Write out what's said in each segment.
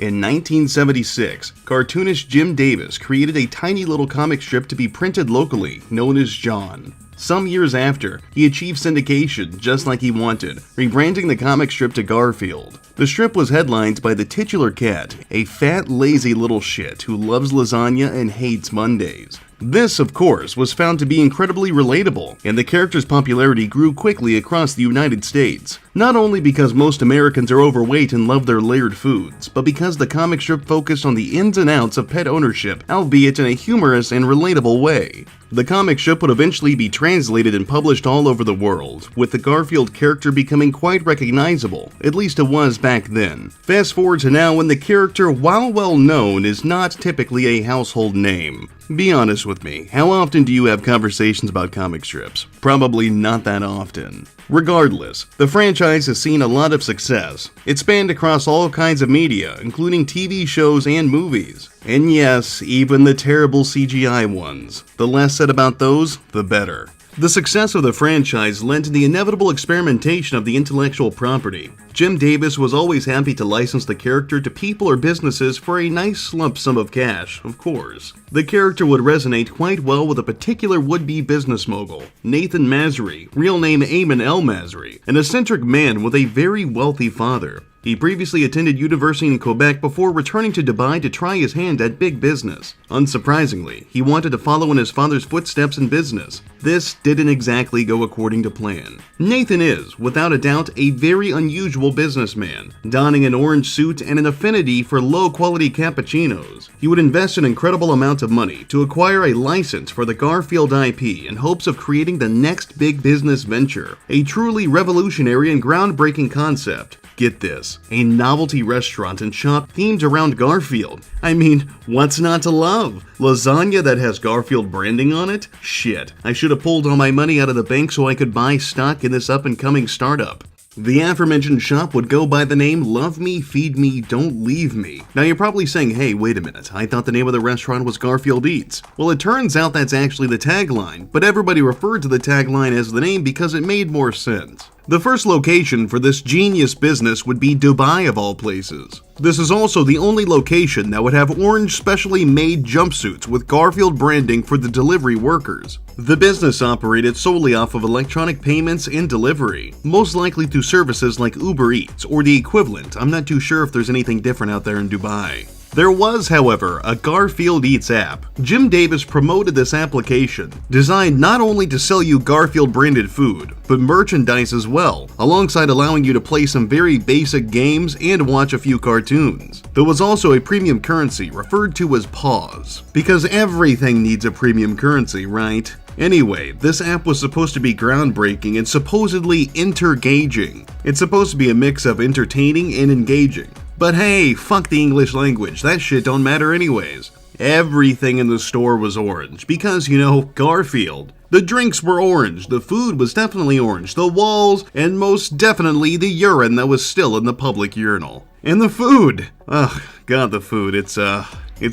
In 1976, cartoonist Jim Davis created a tiny little comic strip to be printed locally, known as John. Some years after, he achieved syndication just like he wanted, rebranding the comic strip to Garfield. The strip was headlined by the titular cat, a fat, lazy little shit who loves lasagna and hates Mondays. This, of course, was found to be incredibly relatable, and the character's popularity grew quickly across the United States. Not only because most Americans are overweight and love their layered foods, but because the comic strip focused on the ins and outs of pet ownership, albeit in a humorous and relatable way. The comic strip would eventually be translated and published all over the world, with the Garfield character becoming quite recognizable, at least it was back then. Fast forward to now when the character, while well known, is not typically a household name. Be honest with me, how often do you have conversations about comic strips? Probably not that often. Regardless, the franchise has seen a lot of success. It spanned across all kinds of media, including TV shows and movies. And yes, even the terrible CGI ones. The less said about those, the better. The success of the franchise led to the inevitable experimentation of the intellectual property. Jim Davis was always happy to license the character to people or businesses for a nice lump sum of cash, of course. The character would resonate quite well with a particular would-be business mogul, Nathen Mazri, real name Eamon L. Mazri, an eccentric man with a very wealthy father. He previously attended university in Quebec before returning to Dubai to try his hand at big business. Unsurprisingly, he wanted to follow in his father's footsteps in business. This didn't exactly go according to plan. Nathen is, without a doubt, a very unusual businessman, donning an orange suit and an affinity for low-quality cappuccinos. He would invest an incredible amount of money to acquire a license for the Garfield IP in hopes of creating the next big business venture, a truly revolutionary and groundbreaking concept. Get this, a novelty restaurant and shop themed around Garfield. I mean, what's not to love? Lasagna that has Garfield branding on it? Shit, I should have pulled all my money out of the bank so I could buy stock in this up-and-coming startup. The aforementioned shop would go by the name Love Me, Feed Me, Don't Leave Me. Now you're probably saying, hey, wait a minute, I thought the name of the restaurant was GarfieldEats. Well, it turns out that's actually the tagline, but everybody referred to the tagline as the name because it made more sense. The first location for this genius business would be Dubai of all places. This is also the only location that would have orange specially made jumpsuits with Garfield branding for the delivery workers. The business operated solely off of electronic payments and delivery, most likely through services like Uber Eats or the equivalent. I'm not too sure if there's anything different out there in Dubai. There was, however, a GarfieldEats app. Jim Davis promoted this application, designed not only to sell you Garfield-branded food, but merchandise as well, alongside allowing you to play some very basic games and watch a few cartoons. There was also a premium currency referred to as Paws, because everything needs a premium currency, right? Anyway, this app was supposed to be groundbreaking and supposedly entergaging. It's supposed to be a mix of entertaining and engaging. But hey, fuck the English language, that shit don't matter anyways. Everything in the store was orange, because, you know, Garfield. The drinks were orange, the food was definitely orange, the walls, and most definitely the urine that was still in the public urinal. And the food! Ugh, god, the food, it's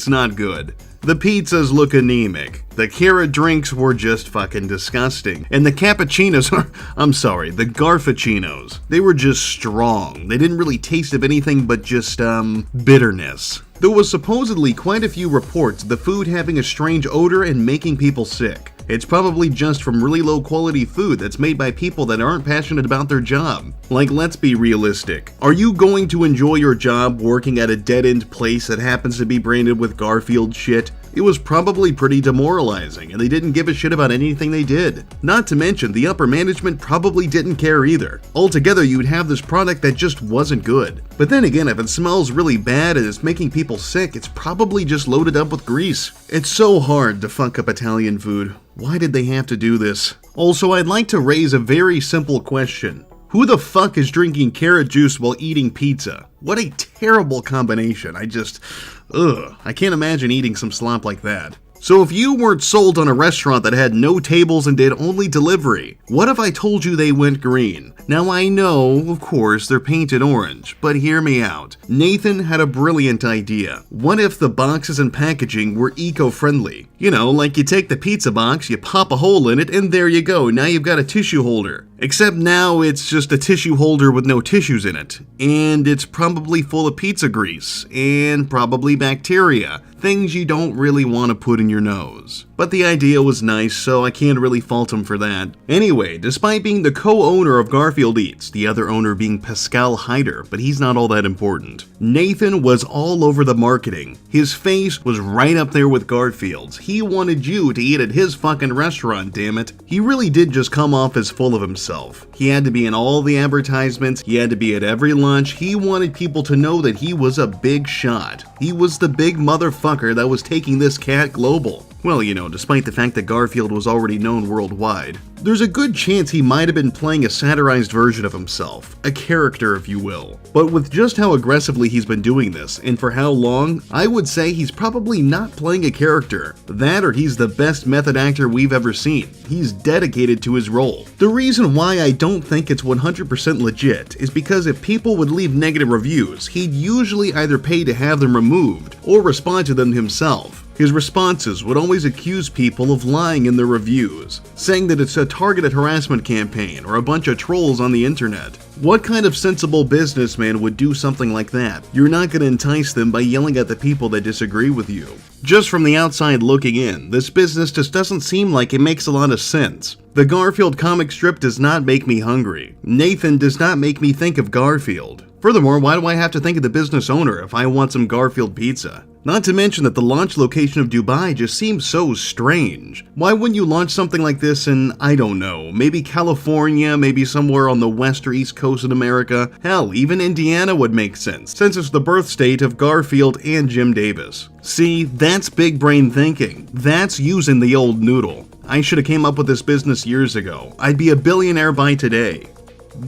not good. The pizzas look anemic, the carrot drinks were just fucking disgusting, and the cappuccinos the Garfuccinos, they were just strong. They didn't really taste of anything but just, bitterness. There was supposedly quite a few reports of the food having a strange odor and making people sick. It's probably just from really low quality food that's made by people that aren't passionate about their job. Like, let's be realistic. Are you going to enjoy your job working at a dead-end place that happens to be branded with Garfield shit? It was probably pretty demoralizing, and they didn't give a shit about anything they did. Not to mention, the upper management probably didn't care either. Altogether, you'd have this product that just wasn't good. But then again, if it smells really bad and it's making people sick, it's probably just loaded up with grease. It's so hard to fuck up Italian food. Why did they have to do this? Also, I'd like to raise a very simple question. Who the fuck is drinking carrot juice while eating pizza? What a terrible combination. I can't imagine eating some slop like that. So if you weren't sold on a restaurant that had no tables and did only delivery, what if I told you they went green? Now I know, of course, they're painted orange, but hear me out. Nathen had a brilliant idea. What if the boxes and packaging were eco-friendly? You know, like you take the pizza box, you pop a hole in it, and there you go, now you've got a tissue holder. Except now it's just a tissue holder with no tissues in it, and it's probably full of pizza grease, and probably bacteria, things you don't really want to put in your nose. But the idea was nice, so I can't really fault him for that. Anyway, despite being the co-owner of GarfieldEats, the other owner being Pascal Hyder, but he's not all that important, Nathen was all over the marketing. His face was right up there with Garfield's. He wanted you to eat at his fucking restaurant, damn it. He really did just come off as full of himself. He had to be in all the advertisements, he had to be at every lunch, he wanted people to know that he was a big shot. He was the big motherfucker that was taking this cat global. Well, you know, despite the fact that Garfield was already known worldwide, there's a good chance he might have been playing a satirized version of himself, a character if you will. But with just how aggressively he's been doing this, and for how long, I would say he's probably not playing a character. That or he's the best method actor we've ever seen. He's dedicated to his role. The reason why I don't think it's 100% legit is because if people would leave negative reviews, he'd usually either pay to have them removed or respond to them himself. His responses would always accuse people of lying in their reviews, saying that it's a targeted harassment campaign or a bunch of trolls on the internet. What kind of sensible businessman would do something like that? You're not going to entice them by yelling at the people that disagree with you. Just from the outside looking in, this business just doesn't seem like it makes a lot of sense. The Garfield comic strip does not make me hungry. Nathen does not make me think of Garfield. Furthermore, why do I have to think of the business owner if I want some Garfield pizza? Not to mention that the launch location of Dubai just seems so strange. Why wouldn't you launch something like this in, I don't know, maybe California, maybe somewhere on the west or east coast of America? Hell, even Indiana would make sense, since it's the birth state of Garfield and Jim Davis. See, that's big brain thinking. That's using the old noodle. I should have came up with this business years ago. I'd be a billionaire by today.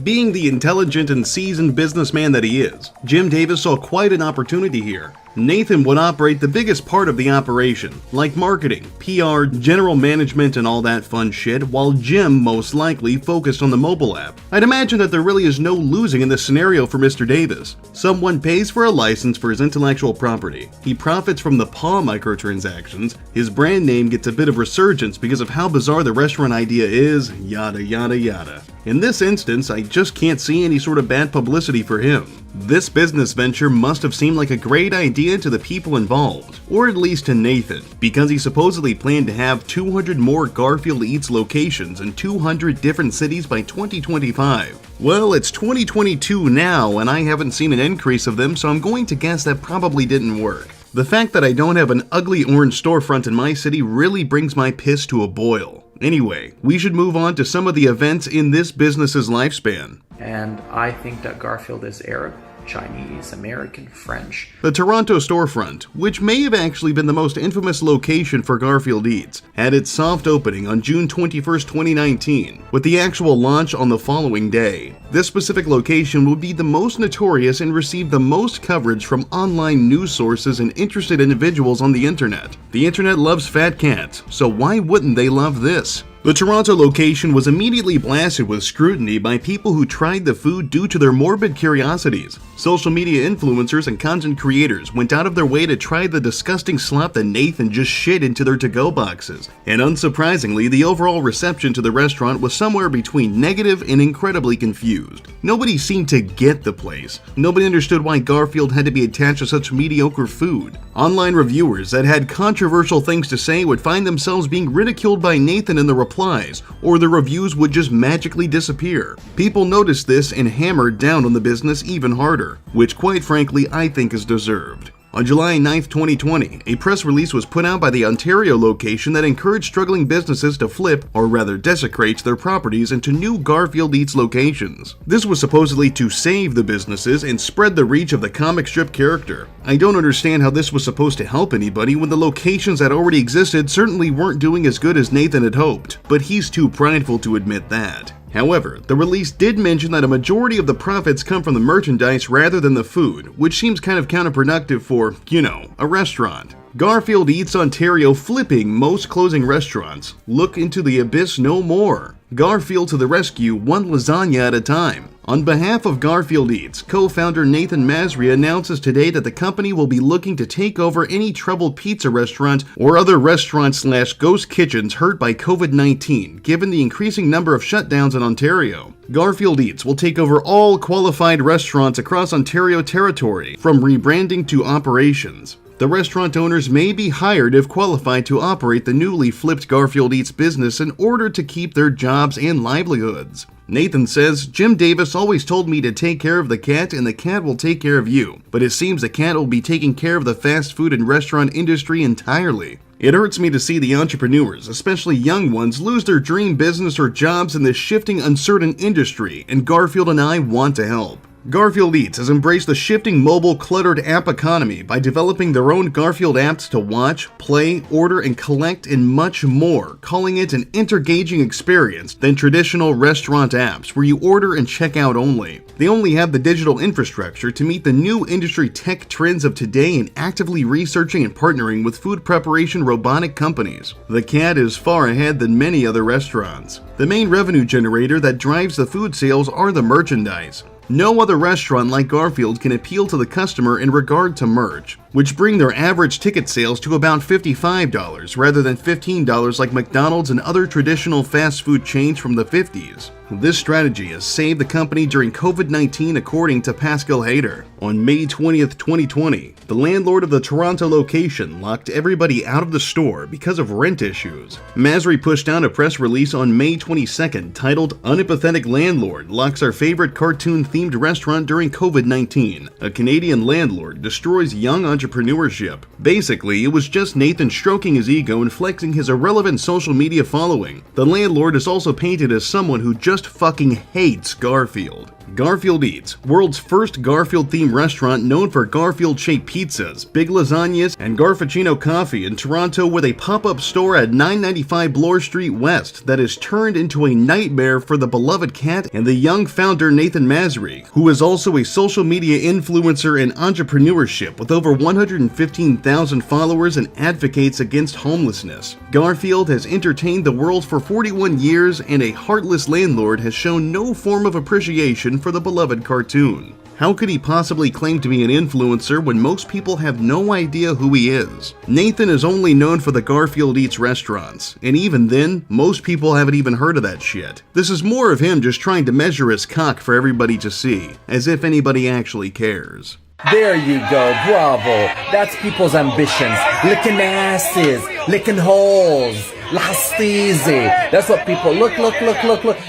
Being the intelligent and seasoned businessman that he is, Jim Davis saw quite an opportunity here. Nathen would operate the biggest part of the operation, like marketing, PR, general management, and all that fun shit, while Jim most likely focused on the mobile app. I'd imagine that there really is no losing in this scenario for Mr. Davis. Someone pays for a license for his intellectual property. He profits from the paw microtransactions. His brand name gets a bit of resurgence because of how bizarre the restaurant idea is, yada yada yada. In this instance, I just can't see any sort of bad publicity for him. This business venture must have seemed like a great idea to the people involved, or at least to Nathen, because he supposedly planned to have 200 more GarfieldEats locations in 200 different cities by 2025. Well, it's 2022 now, and I haven't seen an increase of them, so I'm going to guess that probably didn't work. The fact that I don't have an ugly orange storefront in my city really brings my piss to a boil. Anyway, we should move on to some of the events in this business's lifespan. And I think that Garfield is Arab, Chinese, American, French. The Toronto storefront, which may have actually been the most infamous location for GarfieldEats, had its soft opening on June 21st, 2019, with the actual launch on the following day. This specific location would be the most notorious and receive the most coverage from online news sources and interested individuals on the internet. The internet loves fat cats, so why wouldn't they love this? The Toronto location was immediately blasted with scrutiny by people who tried the food due to their morbid curiosities. Social media influencers and content creators went out of their way to try the disgusting slop that Nathen just shit into their to-go boxes. And unsurprisingly, the overall reception to the restaurant was somewhere between negative and incredibly confused. Nobody seemed to get the place. Nobody understood why Garfield had to be attached to such mediocre food. Online reviewers that had controversial things to say would find themselves being ridiculed by Nathen in the replies, or the reviews would just magically disappear. People noticed this and hammered down on the business even harder, which quite frankly I think is deserved. On July 9, 2020, a press release was put out by the Ontario location that encouraged struggling businesses to flip, or rather desecrate, their properties into new GarfieldEats locations. This was supposedly to save the businesses and spread the reach of the comic strip character. I don't understand how this was supposed to help anybody when the locations that already existed certainly weren't doing as good as Nathen had hoped, but he's too prideful to admit that. However, the release did mention that a majority of the profits come from the merchandise rather than the food, which seems kind of counterproductive for, you know, a restaurant. GarfieldEats Ontario flipping most closing restaurants. Look into the abyss no more. Garfield to the rescue, one lasagna at a time. On behalf of GarfieldEats, co-founder Nathen Mazri announces today that the company will be looking to take over any troubled pizza restaurant or other restaurant/ghost kitchens hurt by COVID-19, given the increasing number of shutdowns in Ontario. GarfieldEats will take over all qualified restaurants across Ontario territory, from rebranding to operations. The restaurant owners may be hired if qualified to operate the newly flipped GarfieldEats business in order to keep their jobs and livelihoods. Nathen says, "Jim Davis always told me to take care of the cat and the cat will take care of you, but it seems the cat will be taking care of the fast food and restaurant industry entirely. It hurts me to see the entrepreneurs, especially young ones, lose their dream business or jobs in this shifting, uncertain industry, and Garfield and I want to help." GarfieldEats has embraced the shifting mobile cluttered app economy by developing their own Garfield apps to watch, play, order, and collect, and much more, calling it an Entergaging experience than traditional restaurant apps where you order and check out only. They only have the digital infrastructure to meet the new industry tech trends of today and actively researching and partnering with food preparation robotic companies. The cat is far ahead than many other restaurants. The main revenue generator that drives the food sales are the merchandise. No other restaurant like Garfield can appeal to the customer in regard to merch, which bring their average ticket sales to about $55 rather than $15 like McDonald's and other traditional fast food chains from the 50s. This strategy has saved the company during COVID-19 according to Pascal Hayter. On May 20th, 2020, the landlord of the Toronto location locked everybody out of the store because of rent issues. Mazri pushed out a press release on May 22nd titled "Unempathetic Landlord Locks Our Favorite Cartoon-Themed Restaurant During COVID-19. A Canadian Landlord Destroys Young Entrepreneurship." Basically, it was just Nathen stroking his ego and flexing his irrelevant social media following. The landlord is also painted as someone who just fucking hates Garfield. GarfieldEats, world's first Garfield-themed restaurant known for Garfield-shaped pizzas, big lasagnas, and Garfuccino coffee in Toronto, with a pop-up store at 995 Bloor Street West that is turned into a nightmare for the beloved cat and the young founder Nathen Mazri, who is also a social media influencer in entrepreneurship with over 115,000 followers and advocates against homelessness. Garfield has entertained the world for 41 years, and a heartless landlord has shown no form of appreciation for the beloved cartoon. How could he possibly claim to be an influencer when most people have no idea who he is? Nathen is only known for the GarfieldEats restaurants, and even then, most people haven't even heard of that shit. This is more of him just trying to measure his cock for everybody to see, as if anybody actually cares. There you go, bravo. That's people's ambitions. Licking asses, licking holes. Lastizi. That's what people look.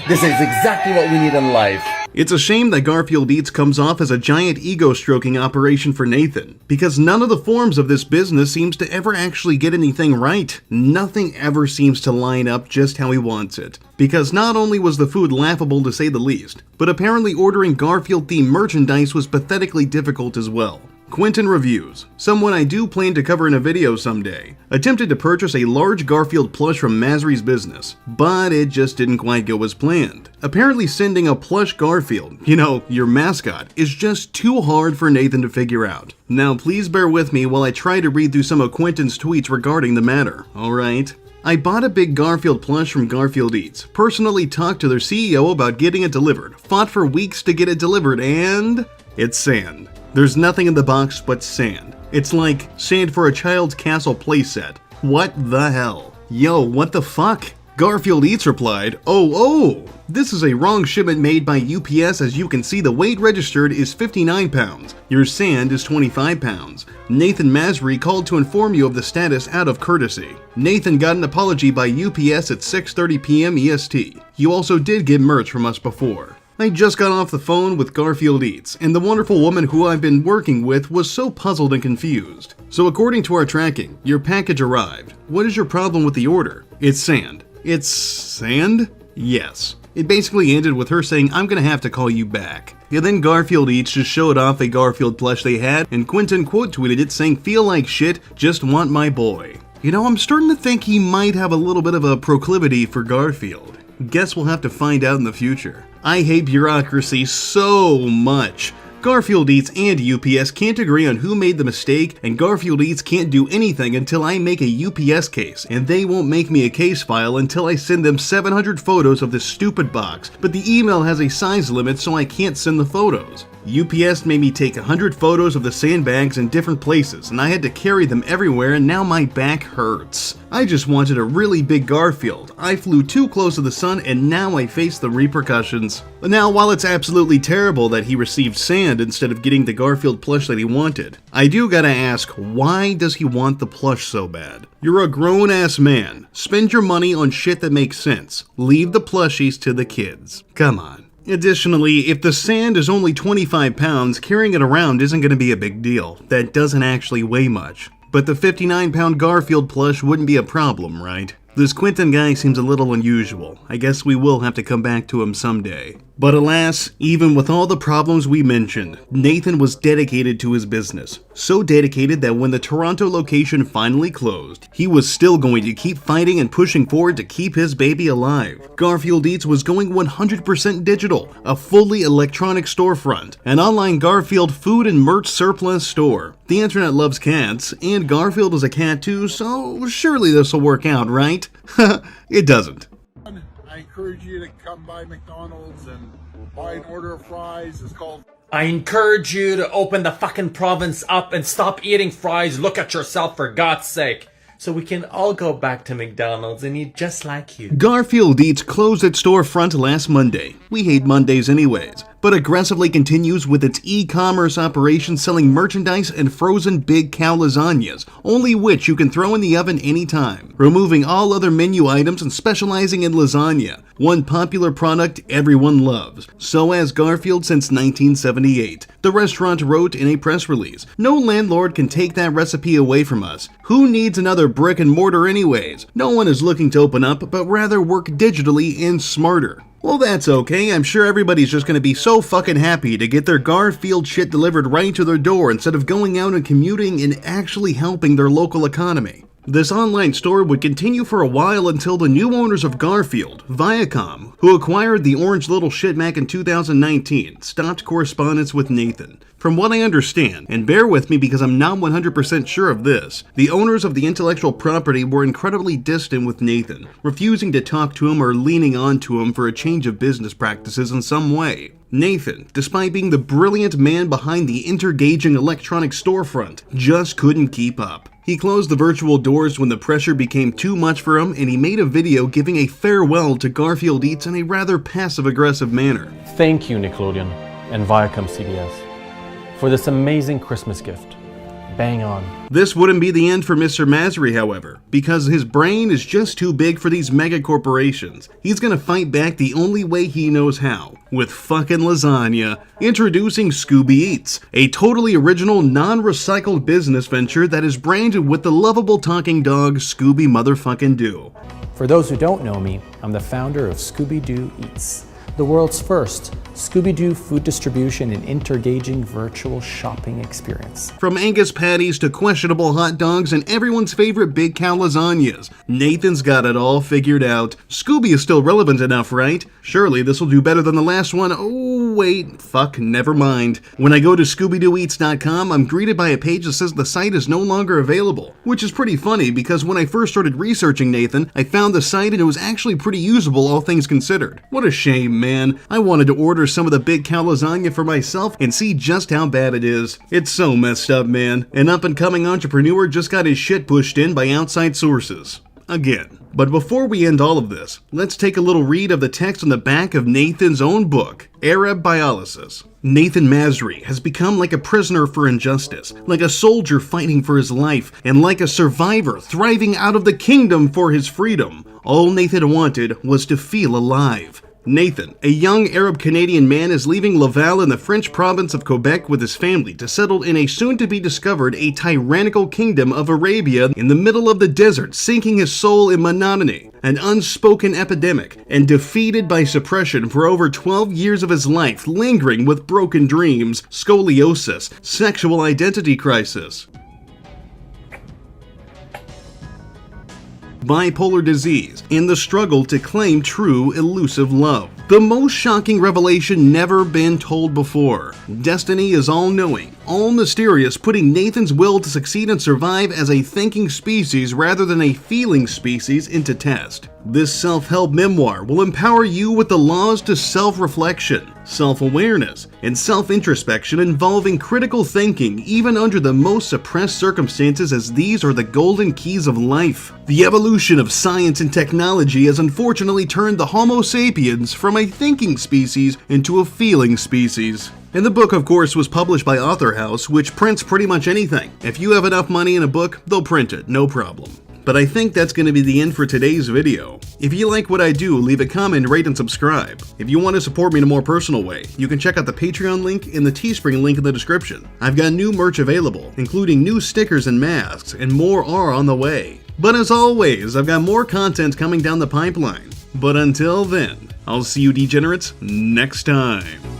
This is exactly what we need in life. It's a shame that GarfieldEats comes off as a giant ego-stroking operation for Nathen, because none of the forms of this business seems to ever actually get anything right. Nothing ever seems to line up just how he wants it. Because not only was the food laughable to say the least, but apparently ordering Garfield-themed merchandise was pathetically difficult as well. Quentin Reviews, someone I do plan to cover in a video someday, attempted to purchase a large Garfield plush from Mazri's business, but it just didn't quite go as planned. Apparently sending a plush Garfield, your mascot, is just too hard for Nathen to figure out. Now please bear with me while I try to read through some of Quentin's tweets regarding the matter, alright? I bought a big Garfield plush from GarfieldEats, personally talked to their CEO about getting it delivered, fought for weeks to get it delivered, and it's sand. There's nothing in the box but sand. It's like sand for a child's castle playset. What the hell? Yo, what the fuck? GarfieldEats replied, oh, this is a wrong shipment made by UPS. As you can see, the weight registered is 59 pounds. Your sand is 25 pounds. Nathen Mazri called to inform you of the status out of courtesy. Nathen got an apology by UPS at 6:30 p.m. EST. You also did get merch from us before. I just got off the phone with GarfieldEats, and the wonderful woman who I've been working with was so puzzled and confused. So according to our tracking, your package arrived. What is your problem with the order? It's sand. It's sand? Yes. It basically ended with her saying, "I'm gonna have to call you back." And then GarfieldEats just showed off a Garfield plush they had, and Quentin quote tweeted it saying, "Feel like shit, just want my boy." I'm starting to think he might have a little bit of a proclivity for Garfield. Guess we'll have to find out in the future. I hate bureaucracy so much. GarfieldEats and UPS can't agree on who made the mistake, and GarfieldEats can't do anything until I make a UPS case, and they won't make me a case file until I send them 700 photos of this stupid box, but the email has a size limit so I can't send the photos. UPS made me take 100 photos of the sandbags in different places, and I had to carry them everywhere, and now my back hurts. I just wanted a really big Garfield. I flew too close to the sun, and now I face the repercussions. Now, while it's absolutely terrible that he received sand instead of getting the Garfield plush that he wanted, I do gotta ask, why does he want the plush so bad? You're a grown-ass man. Spend your money on shit that makes sense. Leave the plushies to the kids. Come on. Additionally, if the sand is only 25 pounds, carrying it around isn't going to be a big deal. That doesn't actually weigh much. But the 59-pound Garfield plush wouldn't be a problem, right? This Quentin guy seems a little unusual. I guess we will have to come back to him someday. But alas, even with all the problems we mentioned, Nathen was dedicated to his business. So dedicated that when the Toronto location finally closed, he was still going to keep fighting and pushing forward to keep his baby alive. GarfieldEats was going 100% digital, a fully electronic storefront, an online Garfield food and merch surplus store. The internet loves cats, and Garfield is a cat too, so surely this will work out, right? It doesn't. I encourage you to come by McDonald's and buy an order of fries. It's called... I encourage you to open the fucking province up and stop eating fries. Look at yourself, for God's sake. So we can all go back to McDonald's and eat just like you. GarfieldEats closed its storefront last Monday. We hate Mondays anyways, but aggressively continues with its e-commerce operation selling merchandise and frozen big cow lasagnas, only which you can throw in the oven anytime, removing all other menu items and specializing in lasagna, one popular product everyone loves. So has Garfield since 1978. The restaurant wrote in a press release, "No landlord can take that recipe away from us. Who needs another brick and mortar anyways? No one is looking to open up, but rather work digitally and smarter." Well, that's okay. I'm sure everybody's just gonna be so fucking happy to get their Garfield shit delivered right to their door instead of going out and commuting and actually helping their local economy. This online store would continue for a while until the new owners of Garfield, Viacom, who acquired the orange little shit back in 2019, stopped correspondence with Nathen. From what I understand, and bear with me because I'm not 100% sure of this, the owners of the intellectual property were incredibly distant with Nathen, refusing to talk to him or leaning on to him for a change of business practices in some way. Nathen, despite being the brilliant man behind the Entergaging electronic storefront, just couldn't keep up. He closed the virtual doors when the pressure became too much for him, and he made a video giving a farewell to GarfieldEats in a rather passive-aggressive manner. Thank you, Nickelodeon and Viacom CBS, for this amazing Christmas gift. Bang on. This wouldn't be the end for Mr. Mazri, however, because his brain is just too big for these mega corporations. He's gonna fight back the only way he knows how, with fucking lasagna. Introducing GarfieldEats, a totally original, non-recycled business venture that is branded with the lovable talking dog Scooby motherfucking Doo. For those who don't know me, I'm the founder of Scooby-Doo Eats, the world's first Scooby-Doo food distribution and Entergaging virtual shopping experience. From Angus patties to questionable hot dogs and everyone's favorite big cow lasagnas, Nathen's got it all figured out. Scooby is still relevant enough, right? Surely this will do better than the last one. Oh wait, fuck, never mind. When I go to ScoobyDooEats.com, I'm greeted by a page that says the site is no longer available, which is pretty funny because when I first started researching Nathen, I found the site and it was actually pretty usable, all things considered. What a shame, man. I wanted to order some of the big cow lasagna for myself and see just how bad it is. It's so messed up, man. An up-and-coming entrepreneur just got his shit pushed in by outside sources. Again. But before we end all of this, let's take a little read of the text on the back of Nathen's own book, Arab Biolysis. Nathen Mazri has become like a prisoner for injustice, like a soldier fighting for his life, and like a survivor thriving out of the kingdom for his freedom. All Nathen wanted was to feel alive. Nathen, a young Arab-Canadian man, is leaving Laval in the French province of Quebec with his family to settle in a soon-to-be-discovered a tyrannical kingdom of Arabia in the middle of the desert, sinking his soul in monotony, an unspoken epidemic, and defeated by suppression for over 12 years of his life, lingering with broken dreams, scoliosis, sexual identity crisis. bipolar disease, and the struggle to claim true elusive love. The most shocking revelation never been told before. Destiny is all-knowing, all-mysterious, putting Nathen's will to succeed and survive as a thinking species rather than a feeling species into test. This self-help memoir will empower you with the laws to self-reflection, self-awareness, and self-introspection involving critical thinking even under the most suppressed circumstances, as these are the golden keys of life. The evolution of science and technology has unfortunately turned the Homo sapiens from a thinking species into a feeling species. And the book, of course, was published by Author House, which prints pretty much anything. If you have enough money in a book, they'll print it, no problem. But I think that's going to be the end for today's video. If you like what I do, leave a comment, rate, and subscribe. If you want to support me in a more personal way, you can check out the Patreon link and the Teespring link in the description. I've got new merch available, including new stickers and masks, and more are on the way. But as always, I've got more content coming down the pipeline. But until then, I'll see you degenerates next time.